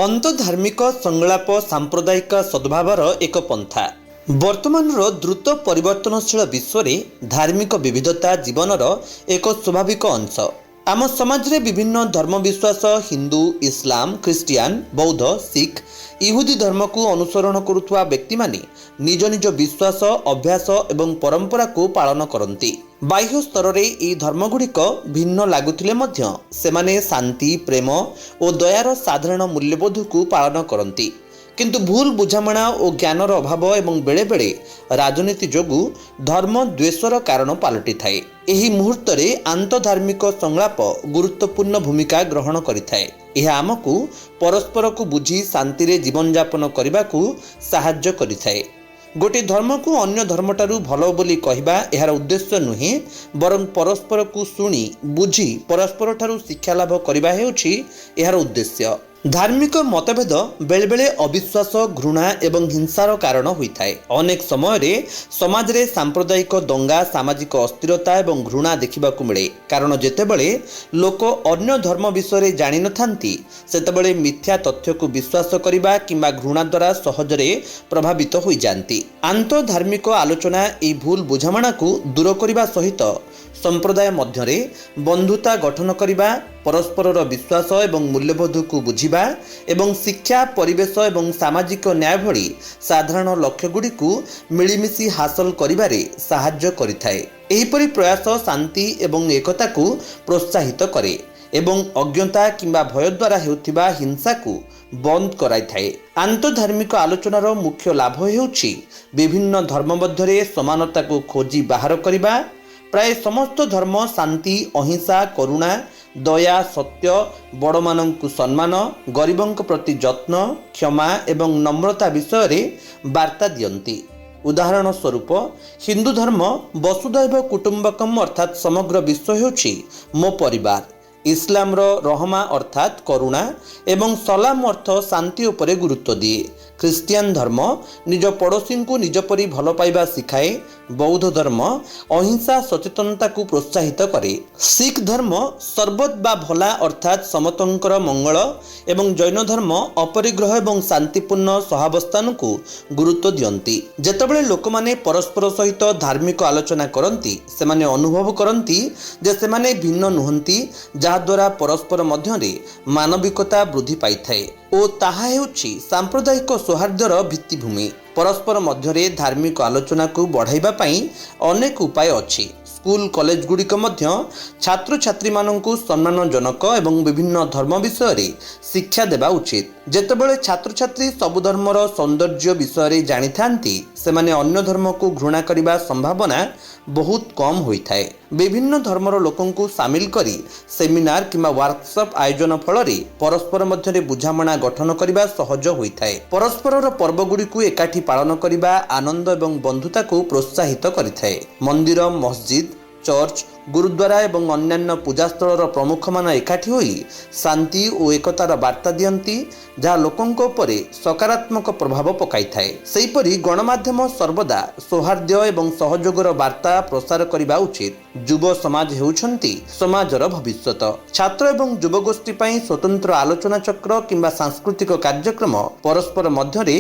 ଅନ୍ତର୍ଧାର୍ମିକ ସଂଳାପ ସାମ୍ପ୍ରଦାୟିକ ସଦ୍ଭାବର ଏକ ପନ୍ଥା। ବର୍ତ୍ତମାନର ଦ୍ରୁତ ପରିବର୍ତ୍ତନଶୀଳ ବିଶ୍ୱରେ ଧାର୍ମିକ ବିବିଧତା ଜୀବନର ଏକ ସ୍ୱାଭାବିକ ଅଂଶ। ଆମ ସମାଜରେ ବିଭିନ୍ନ ଧର୍ମବିଶ୍ୱାସ ହିନ୍ଦୁ, ଇସଲାମ, ଖ୍ରୀଷ୍ଟିଆନ, ବୌଦ୍ଧ, ଶିଖ, ଇହୁଦୀ ଧର୍ମକୁ ଅନୁସରଣ କରୁଥିବା ବ୍ୟକ୍ତିମାନେ ନିଜ ନିଜ ବିଶ୍ୱାସ, ଅଭ୍ୟାସ ଏବଂ ପରମ୍ପରାକୁ ପାଳନ କରନ୍ତି। ବାହ୍ୟ ସ୍ତରରେ ଏହି ଧର୍ମଗୁଡ଼ିକ ଭିନ୍ନ ଲାଗୁଥିଲେ ମଧ୍ୟ ସେମାନେ ଶାନ୍ତି, ପ୍ରେମ ଓ ଦୟାର ସାଧାରଣ ମୂଲ୍ୟବୋଧକୁ ପାଳନ କରନ୍ତି। କିନ୍ତୁ ଭୁଲ ବୁଝାମଣା ଓ ଜ୍ଞାନର ଅଭାବ ଏବଂ ବେଳେବେଳେ ରାଜନୀତି ଯୋଗୁଁ ଧର୍ମ ଦ୍ୱେଷର କାରଣ ପାଲଟିଥାଏ। ଏହି ମୁହୂର୍ତ୍ତରେ ଆନ୍ତର୍ଧାର୍ମିକ ସଂଳାପ ଗୁରୁତ୍ୱପୂର୍ଣ୍ଣ ଭୂମିକା ଗ୍ରହଣ କରିଥାଏ। ଏହା ଆମକୁ ପରସ୍ପରକୁ ବୁଝି ଶାନ୍ତିରେ ଜୀବନଯାପନ କରିବାକୁ ସାହାଯ୍ୟ କରିଥାଏ। ଗୋଟିଏ ଧର୍ମକୁ ଅନ୍ୟ ଧର୍ମଠାରୁ ଭଲ ବୋଲି କହିବା ଏହାର ଉଦ୍ଦେଶ୍ୟ ନୁହେଁ, ବରଂ ପରସ୍ପରକୁ ଶୁଣି ବୁଝି ପରସ୍ପରଠାରୁ ଶିକ୍ଷାଲାଭ କରିବା ହେଉଛି ଏହାର ଉଦ୍ଦେଶ୍ୟ। ଧାର୍ମିକ ମତଭେଦ ବେଳେବେଳେ ଅବିଶ୍ୱାସ, ଘୃଣା ଏବଂ ହିଂସାର କାରଣ ହୋଇଥାଏ। ଅନେକ ସମୟରେ ସମାଜରେ ସାମ୍ପ୍ରଦାୟିକ ଦଙ୍ଗା, ସାମାଜିକ ଅସ୍ଥିରତା ଏବଂ ଘୃଣା ଦେଖିବାକୁ ମିଳେ। କାରଣ ଯେତେବେଳେ ଲୋକ ଅନ୍ୟ ଧର୍ମ ବିଷୟରେ ଜାଣିନଥାନ୍ତି, ସେତେବେଳେ ମିଥ୍ୟା ତଥ୍ୟକୁ ବିଶ୍ୱାସ କରିବା କିମ୍ବା ଘୃଣା ଦ୍ୱାରା ସହଜରେ ପ୍ରଭାବିତ ହୋଇଯାନ୍ତି। ଆନ୍ତର୍ଧାର୍ମିକ ଆଲୋଚନା ଏହି ଭୁଲ ବୁଝାମଣାକୁ ଦୂର କରିବା ସହିତ ସମ୍ପ୍ରଦାୟ ମଧ୍ୟରେ ବନ୍ଧୁତା ଗଠନ କରିବା, ପରସ୍ପରର ବିଶ୍ୱାସ ଏବଂ ମୂଲ୍ୟବୋଧକୁ ବୁଝିବା ଏବଂ ଶିକ୍ଷା, ପରିବେଶ ଏବଂ ସାମାଜିକ ନ୍ୟାୟ ଭଳି ସାଧାରଣ ଲକ୍ଷ୍ୟଗୁଡ଼ିକୁ ମିଳିମିଶି ହାସଲ କରିବାରେ ସାହାଯ୍ୟ କରିଥାଏ। ଏହିପରି ପ୍ରୟାସ ଶାନ୍ତି ଏବଂ ଏକତାକୁ ପ୍ରୋତ୍ସାହିତ କରେ ଏବଂ ଅଜ୍ଞତା କିମ୍ବା ଭୟ ଦ୍ୱାରା ହେଉଥିବା ହିଂସାକୁ ବନ୍ଦ କରାଇଥାଏ। ଆନ୍ତର୍ଧାର୍ମିକ ଆଲୋଚନାର ମୁଖ୍ୟ ଲାଭ ହେଉଛି ବିଭିନ୍ନ ଧର୍ମ ମଧ୍ୟରେ ସମାନତାକୁ ଖୋଜି ବାହାର କରିବା। ପ୍ରାୟ ସମସ୍ତ ଧର୍ମ ଶାନ୍ତି, ଅହିଂସା, କରୁଣା, ଦୟା, ସତ୍ୟ, ବଡ଼ମାନଙ୍କୁ ସମ୍ମାନ, ଗରିବଙ୍କ ପ୍ରତି ଯତ୍ନ, କ୍ଷମା ଏବଂ ନମ୍ରତା ବିଷୟରେ ବାର୍ତ୍ତା ଦିଅନ୍ତି। ଉଦାହରଣ ସ୍ୱରୂପ, ହିନ୍ଦୁ ଧର୍ମ ବସୁଧୈବ କୁଟୁମ୍ବକମ୍ ଅର୍ଥାତ୍ ସମଗ୍ର ବିଶ୍ୱ ହେଉଛି ମୋ ପରିବାର, ଇସଲାମର ରହମା ଅର୍ଥାତ୍ କରୁଣା ଏବଂ ସଲାମ ଅର୍ଥ ଶାନ୍ତି ଉପରେ ଗୁରୁତ୍ୱ ଦିଏ। ଖ୍ରୀଷ୍ଟିଆନ ଧର୍ମ ନିଜ ପଡ଼ୋଶୀଙ୍କୁ ନିଜ ପରି ଭଲ ପାଇବା ଶିଖାଏ। ବୌଦ୍ଧ ଧର୍ମ ଅହିଂସା ସଚେତନତାକୁ ପ୍ରୋତ୍ସାହିତ କରେ। ଶିଖ ଧର୍ମ ସର୍ବତ ବା ଭଲା ଅର୍ଥାତ୍ ସମସ୍ତଙ୍କର ମଙ୍ଗଳ ଏବଂ ଜୈନ ଧର୍ମ ଅପରିଗ୍ରହ ଏବଂ ଶାନ୍ତିପୂର୍ଣ୍ଣ ସହାବସ୍ଥାନକୁ ଗୁରୁତ୍ୱ ଦିଅନ୍ତି। ଯେତେବେଳେ ଲୋକମାନେ ପରସ୍ପର ସହିତ ଧାର୍ମିକ ଆଲୋଚନା କରନ୍ତି, ସେମାନେ ଅନୁଭବ କରନ୍ତି ଯେ ସେମାନେ ଭିନ୍ନ ନୁହନ୍ତି, ଯାହାଦ୍ୱାରା ପରସ୍ପର ମଧ୍ୟରେ ମାନବିକତା ବୃଦ୍ଧି ପାଇଥାଏ ଓ ତାହା ହେଉଛି ସାମ୍ପ୍ରଦାୟିକ ସୌହାର୍ଦ୍ଦ୍ୟର ଭିତ୍ତିଭୂମି। ପରସ୍ପର ମଧ୍ୟରେ ଧାର୍ମିକ ଆଲୋଚନାକୁ ବଢ଼ାଇବା ପାଇଁ ଅନେକ ଉପାୟ ଅଛି। ସ୍କୁଲ, କଲେଜଗୁଡ଼ିକ ମଧ୍ୟ ଛାତ୍ରଛାତ୍ରୀମାନଙ୍କୁ ସମ୍ମାନଜନକ ଏବଂ ବିଭିନ୍ନ ଧର୍ମ ବିଷୟରେ ଶିକ୍ଷା ଦେବା ଉଚିତ। ଯେତେବେଳେ ଛାତ୍ରଛାତ୍ରୀ ସବୁ ଧର୍ମର ସୌନ୍ଦର୍ଯ୍ୟ ବିଷୟରେ ଜାଣିଥାନ୍ତି, ସେମାନେ ଅନ୍ୟ ଧର୍ମକୁ ଘୃଣା କରିବା ସମ୍ଭାବନା ବହୁତ କମ୍ ହୋଇଥାଏ। ବିଭିନ୍ନ ଧର୍ମର ଲୋକଙ୍କୁ ସାମିଲ କରି ସେମିନାର କିମ୍ବା ୱାର୍କସପ୍ ଆୟୋଜନ ଫଳରେ ପରସ୍ପର ମଧ୍ୟରେ ବୁଝାମଣା ଗଠନ କରିବା ସହଜ ହୋଇଥାଏ। ପରସ୍ପରର ପର୍ବଗୁଡ଼ିକୁ ଏକାଠି ପାଳନ କରିବା ଆନନ୍ଦ ଏବଂ ବନ୍ଧୁତାକୁ ପ୍ରୋତ୍ସାହିତ କରିଥାଏ। ମନ୍ଦିର, ମସଜିଦ, ଚର୍ଚ୍ଚ, ଗୁରୁଦ୍ୱାର ଏବଂ ଅନ୍ୟାନ୍ୟ ପୂଜାସ୍ଥଳର ପ୍ରମୁଖମାନେ ଏକାଠି ହୋଇ ଶାନ୍ତି ଓ ଏକତାର ବାର୍ତ୍ତା ଦିଅନ୍ତି, ଯାହା ଲୋକଙ୍କ ଉପରେ ସକାରାତ୍ମକ ପ୍ରଭାବ ପକାଇଥାଏ। ସେହିପରି ଗଣମାଧ୍ୟମ ସର୍ବଦା ସୌହାର୍ଦ୍ଦ୍ୟ ଏବଂ ସହଯୋଗର ବାର୍ତ୍ତା ପ୍ରସାର କରିବା ଉଚିତ। ଯୁବ ସମାଜ ହେଉଛନ୍ତି ସମାଜର ଭବିଷ୍ୟତ। ଛାତ୍ର ଏବଂ ଯୁବଗୋଷ୍ଠୀ ପାଇଁ ସ୍ୱତନ୍ତ୍ର ଆଲୋଚନା ଚକ୍ର କିମ୍ବା ସାଂସ୍କୃତିକ କାର୍ଯ୍ୟକ୍ରମ ପରସ୍ପର ମଧ୍ୟରେ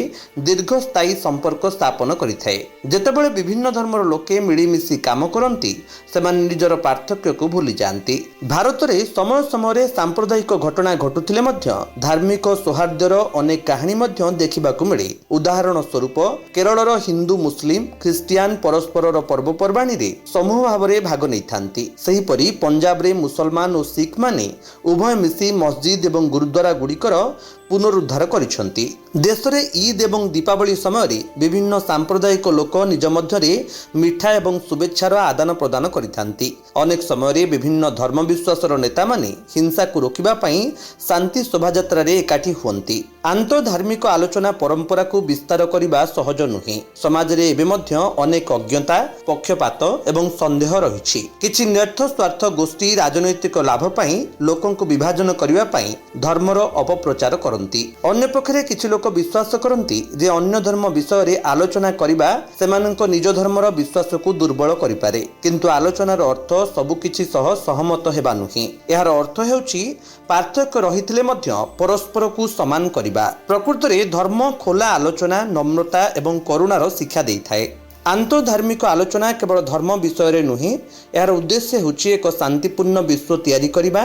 ଦୀର୍ଘସ୍ଥାୟୀ ସମ୍ପର୍କ ସ୍ଥାପନ କରିଥାଏ। ଯେତେବେଳେ ବିଭିନ୍ନ ଧର୍ମର ଲୋକେ ମିଳିମିଶି କାମ କରନ୍ତି, ସେମାନେ ନିଜର ପାର୍ଥକ୍ୟକୁ ଭୁଲି ଯାଆନ୍ତି। ଭାରତରେ ସମୟ ସମୟରେ ସାମ୍ପ୍ରଦାୟିକ ଘଟଣା ଘଟୁଥିଲେ ମଧ୍ୟ ଧାର୍ମିକ ସୌହାର୍ଦ୍ଦ୍ୟର ଅନେକ କାହାଣୀ ମଧ୍ୟ ଦେଖିବାକୁ ମିଳେ। ଉଦାହରଣ ସ୍ୱରୂପ, କେରଳର ହିନ୍ଦୁ, ମୁସଲିମ, ଖ୍ରୀଷ୍ଟିଆନ ପରସ୍ପରର ପର୍ବପର୍ବାଣୀରେ ସମୂହ ଭାବରେ ଭାଗ ନେଇଥାନ୍ତି। ସେହିପରି ପଞ୍ଜାବରେ ମୁସଲମାନ ଓ ଶିଖ ମାନେ ଉଭୟ ମିଶି ମସଜିଦ ଏବଂ ଗୁରୁଦ୍ୱାର ଗୁଡ଼ିକର ପୁନରୁଦ୍ଧାର କରିଛନ୍ତି। ଦେଶରେ ଇଦ୍ ଏବଂ ଦୀପାବଳି ସମୟରେ ବିଭିନ୍ନ ସାମ୍ପ୍ରଦାୟିକ ଲୋକ ନିଜ ମଧ୍ୟରେ ମିଠା ଏବଂ ଶୁଭେଚ୍ଛାର ଆଦାନ ପ୍ରଦାନ କରିଥାନ୍ତି। ଅନେକ ସମୟରେ ବିଭିନ୍ନ ଧର୍ମ ବିଶ୍ୱାସର ନେତାମାନେ ହିଂସାକୁ ରୋକିବା ପାଇଁ ଶାନ୍ତି ଶୋଭାଯାତ୍ରାରେ ଏକାଠି ହୁଅନ୍ତି। ଆନ୍ତଃଧାର୍ମିକ ଆଲୋଚନା ପରମ୍ପରାକୁ ବିସ୍ତାର କରିବା ସହଜ ନୁହେଁ। ସମାଜରେ ଏବେ ମଧ୍ୟ ଅନେକ ଅଜ୍ଞତା, ପକ୍ଷପାତ ଏବଂ ସନ୍ଦେହ ରହିଛି। କିଛି ନ୍ୟର୍ଥ ସ୍ୱାର୍ଥ ଗୋଷ୍ଠୀ ରାଜନୈତିକ ଲାଭ ପାଇଁ ଲୋକଙ୍କୁ ବିଭାଜନ କରିବା ପାଇଁ ଧର୍ମର ଅପପ୍ରଚାର କରନ୍ତି। ଅନ୍ୟପକ୍ଷରେ କିଛି ଲୋକ ବିଶ୍ୱାସ କରନ୍ତି ଯେ ଅନ୍ୟ ଧର୍ମ ବିଷୟରେ ଆଲୋଚନା କରିବା ସେମାନଙ୍କ ନିଜ ଧର୍ମର ବିଶ୍ୱାସକୁ ଦୁର୍ବଳ କରିପାରେ। କିନ୍ତୁ ଆଲୋଚନାର ଅର୍ଥ ସବୁକିଛି ସହ ସହମତ ହେବା ନୁହେଁ। ଏହାର ଅର୍ଥ ହେଉଛି ପାର୍ଥକ୍ୟ ରହିଥିଲେ ମଧ୍ୟ ପରସ୍ପରକୁ ସମାନ କରିବା। ପ୍ରକୃତରେ ଧର୍ମ ଖୋଲା ଆଲୋଚନା, ନମ୍ରତା ଏବଂ କରୁଣାର ଶିକ୍ଷା ଦେଇଥାଏ। ଆନ୍ତଃଧାର୍ମିକ ଆଲୋଚନା କେବଳ ଧର୍ମ ବିଷୟରେ ନୁହେଁ, ଏହାର ଉଦ୍ଦେଶ୍ୟ ହେଉଛି ଏକ ଶାନ୍ତିପୂର୍ଣ୍ଣ ବିଶ୍ୱ ତିଆରି କରିବା,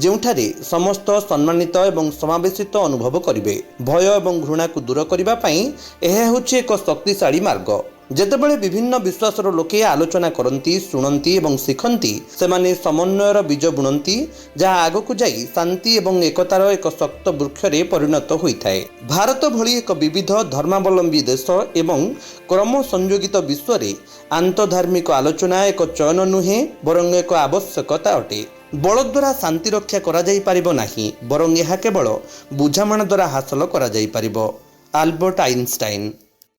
ଯେଉଁଠାରେ ସମସ୍ତ ସମ୍ମାନିତ ଏବଂ ସମାବେଶିତ ଅନୁଭବ କରିବେ। ଭୟ ଏବଂ ଘୃଣାକୁ ଦୂର କରିବା ପାଇଁ ଏହା ହେଉଛି ଏକ ଶକ୍ତିଶାଳୀ ମାର୍ଗ। ଯେତେବେଳେ ବିଭିନ୍ନ ବିଶ୍ୱାସର ଲୋକେ ଆଲୋଚନା କରନ୍ତି, ଶୁଣନ୍ତି ଏବଂ ଶିଖନ୍ତି, ସେମାନେ ସମନ୍ୱୟର ବୀଜ ବୁଣନ୍ତି, ଯାହା ଆଗକୁ ଯାଇ ଶାନ୍ତି ଏବଂ ଏକତାର ଏକ ଶକ୍ତ ବୃକ୍ଷରେ ପରିଣତ ହୋଇଥାଏ। ଭାରତ ଭଳି ଏକ ବିବିଧ ଧର୍ମାବଲମ୍ବୀ ଦେଶ ଏବଂ କ୍ରମ ସଂଯୋଗିତ ବିଶ୍ୱରେ ଆନ୍ତଃଧାର୍ମିକ ଆଲୋଚନା ଏକ ଚୟନ ନୁହେଁ, ବରଂ ଏକ ଆବଶ୍ୟକତା ଅଟେ। ବଳ ଦ୍ୱାରା ଶାନ୍ତି ରକ୍ଷା କରାଯାଇପାରିବ ନାହିଁ, ବରଂ ଏହା କେବଳ ବୁଝାମଣା ଦ୍ୱାରା ହାସଲ କରାଯାଇପାରିବ। Albert Einstein.